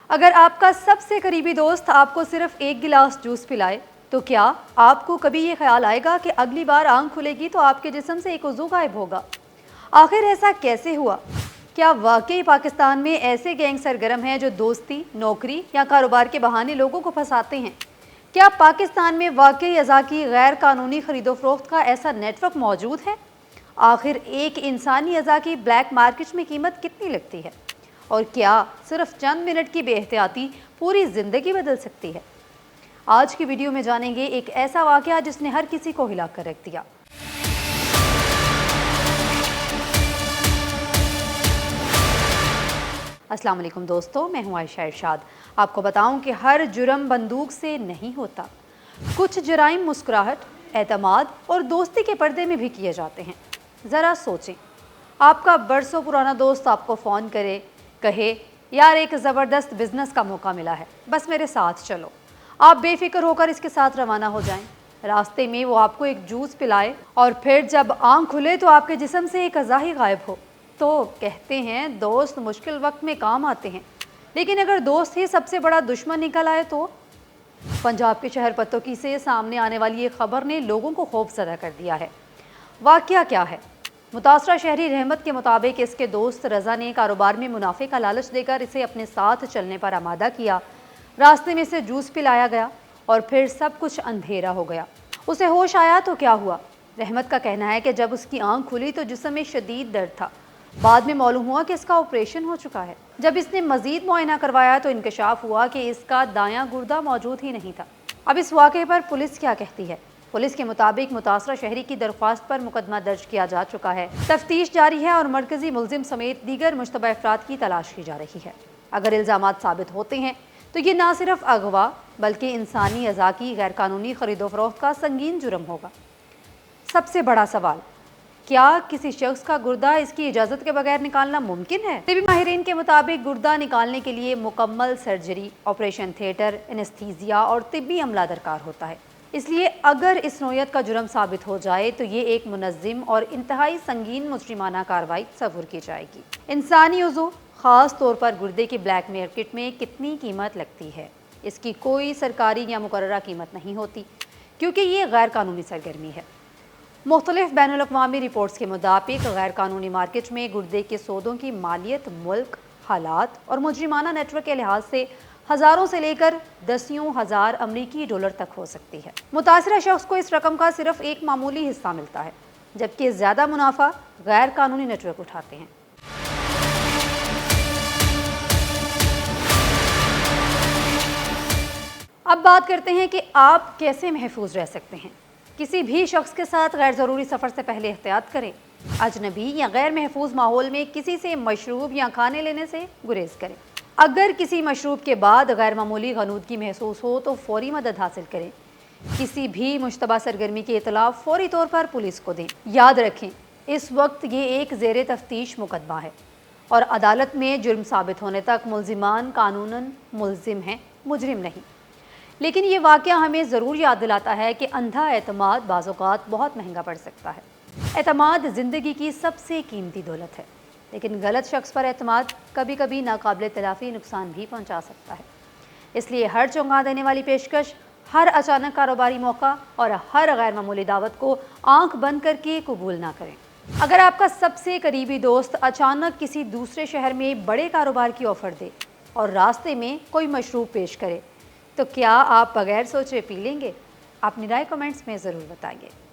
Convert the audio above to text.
اگر آپ کا سب سے قریبی دوست آپ کو صرف ایک گلاس جوس پلائے تو کیا آپ کو کبھی یہ خیال آئے گا کہ اگلی بار آنکھ کھلے گی تو آپ کے جسم سے ایک عضو غائب ہوگا؟ آخر ایسا کیسے ہوا؟ کیا واقعی پاکستان میں ایسے گینگ سرگرم ہیں جو دوستی، نوکری یا کاروبار کے بہانے لوگوں کو پھنساتے ہیں؟ کیا پاکستان میں واقعی اعضاء کی غیر قانونی خرید و فروخت کا ایسا نیٹ ورک موجود ہے؟ آخر ایک انسانی اعضاء کی بلیک مارکیٹ میں قیمت کتنی لگتی ہے؟ اور کیا صرف چند منٹ کی بے احتیاطی پوری زندگی بدل سکتی ہے؟ آج کی ویڈیو میں جانیں گے ایک ایسا واقعہ جس نے ہر کسی کو ہلا کر رکھ دیا۔ السلام علیکم دوستو، میں ہوں عائشہ ارشاد۔ آپ کو بتاؤں کہ ہر جرم بندوق سے نہیں ہوتا۔ کچھ جرائم مسکراہٹ، اعتماد اور دوستی کے پردے میں بھی کیے جاتے ہیں۔ ذرا سوچیں، آپ کا برسوں پرانا دوست آپ کو فون کرے، کہے یار ایک زبردست بزنس کا موقع ملا ہے، بس میرے ساتھ چلو۔ آپ بے فکر ہو کر اس کے ساتھ روانہ ہو جائیں۔ راستے میں وہ آپ کو ایک جوس پلائے اور پھر جب آنکھ کھلے تو آپ کے جسم سے ایک اعضا ہی غائب ہو۔ تو کہتے ہیں دوست مشکل وقت میں کام آتے ہیں، لیکن اگر دوست ہی سب سے بڑا دشمن نکل آئے تو؟ پنجاب کے شہر پتوکی سے سامنے آنے والی یہ خبر نے لوگوں کو خوف زدہ کر دیا ہے۔ واقعہ کیا ہے؟ متاثرہ شہری رحمت کے مطابق اس کے دوست رضا نے کاروبار میں منافع کا لالچ دے کر اسے اپنے ساتھ چلنے پر آمادہ کیا۔ راستے میں سے جوس پلایا گیا اور پھر سب کچھ اندھیرا ہو گیا۔ اسے ہوش آیا تو کیا ہوا؟ رحمت کا کہنا ہے کہ جب اس کی آنکھ کھلی تو جسم میں شدید درد تھا۔ بعد میں معلوم ہوا کہ اس کا آپریشن ہو چکا ہے۔ جب اس نے مزید معائنہ کروایا تو انکشاف ہوا کہ اس کا دایاں گردہ موجود ہی نہیں تھا۔ اب اس واقعے پر پولیس کیا کہتی ہے؟ پولیس کے مطابق متاثرہ شہری کی درخواست پر مقدمہ درج کیا جا چکا ہے۔ تفتیش جاری ہے اور مرکزی ملزم سمیت دیگر مشتبہ افراد کی تلاش کی جا رہی ہے۔ اگر الزامات ثابت ہوتے ہیں تو یہ نہ صرف اغوا بلکہ انسانی اعضاء کی غیر قانونی خرید و فروخت کا سنگین جرم ہوگا۔ سب سے بڑا سوال، کیا کسی شخص کا گردہ اس کی اجازت کے بغیر نکالنا ممکن ہے؟ طبی ماہرین کے مطابق گردہ نکالنے کے لیے مکمل سرجری، آپریشن تھیٹر، انستھیزیا اور طبی عملہ درکار ہوتا ہے۔ اس لیے اگر اس نوعیت کا جرم ثابت ہو جائے تو یہ ایک منظم اور انتہائی سنگین مجرمانہ کارروائی تصور کی جائے گی۔ انسانی عضو، خاص طور پر گردے کی بلیک مارکیٹ میں کتنی قیمت لگتی ہے؟ اس کی کوئی سرکاری یا مقررہ قیمت نہیں ہوتی کیونکہ یہ غیر قانونی سرگرمی ہے۔ مختلف بین الاقوامی رپورٹس کے مطابق غیر قانونی مارکیٹ میں گردے کے سودوں کی مالیت ملک، حالات اور مجرمانہ نیٹ ورک کے لحاظ سے ہزاروں سے لے کر دسیوں ہزار امریکی ڈالر تک ہو سکتی ہے۔ متاثرہ شخص کو اس رقم کا صرف ایک معمولی حصہ ملتا ہے، جبکہ زیادہ منافع غیر قانونی نیٹ ورک اٹھاتے ہیں۔ اب بات کرتے ہیں کہ آپ کیسے محفوظ رہ سکتے ہیں۔ کسی بھی شخص کے ساتھ غیر ضروری سفر سے پہلے احتیاط کریں۔ اجنبی یا غیر محفوظ ماحول میں کسی سے مشروب یا کھانے لینے سے گریز کریں۔ اگر کسی مشروب کے بعد غیر معمولی غنودگی محسوس ہو تو فوری مدد حاصل کریں۔ کسی بھی مشتبہ سرگرمی کی اطلاع فوری طور پر پولیس کو دیں۔ یاد رکھیں، اس وقت یہ ایک زیر تفتیش مقدمہ ہے اور عدالت میں جرم ثابت ہونے تک ملزمان قانوناً ملزم ہیں، مجرم نہیں۔ لیکن یہ واقعہ ہمیں ضرور یاد دلاتا ہے کہ اندھا اعتماد بعض اوقات بہت مہنگا پڑ سکتا ہے۔ اعتماد زندگی کی سب سے قیمتی دولت ہے، لیکن غلط شخص پر اعتماد کبھی کبھی ناقابل تلافی نقصان بھی پہنچا سکتا ہے۔ اس لیے ہر چونکا دینے والی پیشکش، ہر اچانک کاروباری موقع اور ہر غیر معمولی دعوت کو آنکھ بند کر کے قبول نہ کریں۔ اگر آپ کا سب سے قریبی دوست اچانک کسی دوسرے شہر میں بڑے کاروبار کی آفر دے اور راستے میں کوئی مشروب پیش کرے تو کیا آپ بغیر سوچے پی لیں گے؟ اپنی رائے کمنٹس میں ضرور بتائیے۔